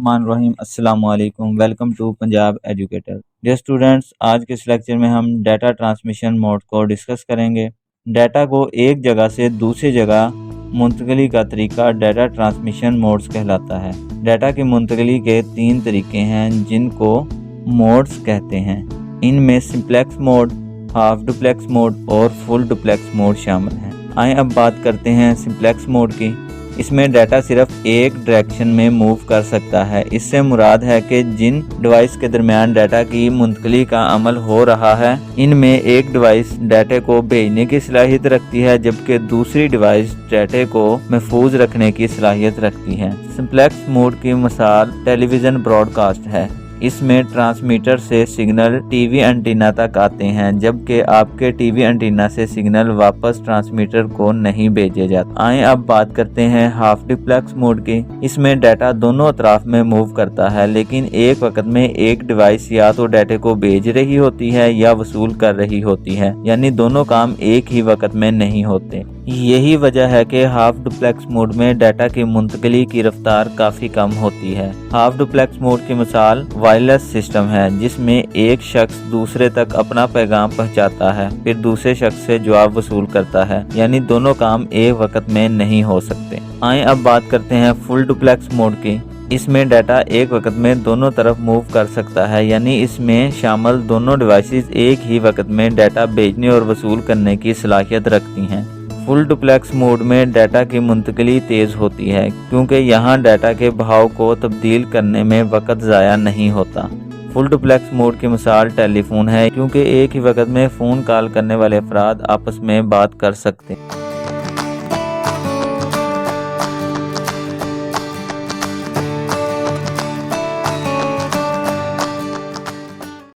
बिस्मिल्लाहिर्रहमानिर्रहीम। अस्सलाम वालेकुम। Welcome to Punjab educator. Dear students, आज के इस लेक्चर में हम डाटा ट्रांसमिशन मोड को डिस्कस करेंगे। डाटा को एक जगह से दूसरी जगह मुंतकली का तरीका डाटा ट्रांसमिशन मोड्स कहलाता है। डाटा की मुंतकली के 3 तरीके हैं जिनको मोड्स कहते हैं। इनमें simplex mode, half duplex mode और फुल डुप्लेक्स मोड शामिल हैं। आइए अब बात करते हैं सिंप्लेक्स मोड की। इसमें डाटा सिर्फ एक डायरेक्शन में मूव कर सकता है। इससे मुराद है कि जिन डिवाइस के दरमियान डाटा की मुंतकली का अमल हो रहा है, इनमें एक डिवाइस डाटे को भेजने की सलाहियत रखती है जबकि दूसरी डिवाइस डाटे को महफूज रखने की सलाहियत रखती है। सिंप्लेक्स मोड की मिसाल टेलीविज़न ब्रॉडकास्ट है। इसमें ट्रांसमीटर से सिग्नल टीवी एंटीना तक आते हैं जबकि आपके टीवी एंटीना से सिग्नल वापस ट्रांसमीटर को नहीं भेजे जाते। आइए अब बात करते हैं हाफ डुप्लेक्स मोड की। इसमें डाटा दोनों अतराफ में मूव करता है, लेकिन एक वक्त में एक डिवाइस या तो डाटे को भेज रही होती है या वसूल कर रही होती है, यानी दोनों काम एक ही वक्त में नहीं होते। यही वजह है कि हाफ डुप्लेक्स मोड में डाटा की मुंतकली की रफ्तार काफ़ी कम होती है। हाफ डुप्लेक्स मोड की मिसाल वायरलेस सिस्टम है, जिसमें एक शख्स दूसरे तक अपना पैगाम पहुंचाता है, फिर दूसरे शख्स से जवाब वसूल करता है, यानी दोनों काम एक वक्त में नहीं हो सकते। आइए अब बात करते हैं फुल डुप्लेक्स मोड की। इसमें डाटा एक वक्त में दोनों तरफ मूव कर सकता है, यानी इसमें शामिल दोनों डिवाइसेस एक ही वक्त में डाटा भेजने और वसूल करने की सलाहियत रखती हैं। फुल डुप्लेक्स मोड में डाटा की मुंतकली तेज़ होती है क्योंकि यहाँ डाटा के बहाव को तब्दील करने में वक्त ज़ाया नहीं होता। फुल डुप्लेक्स मोड की मिसाल टेलीफोन है क्योंकि एक ही वक्त में फ़ोन कॉल करने वाले अफराद आपस में बात कर सकते हैं।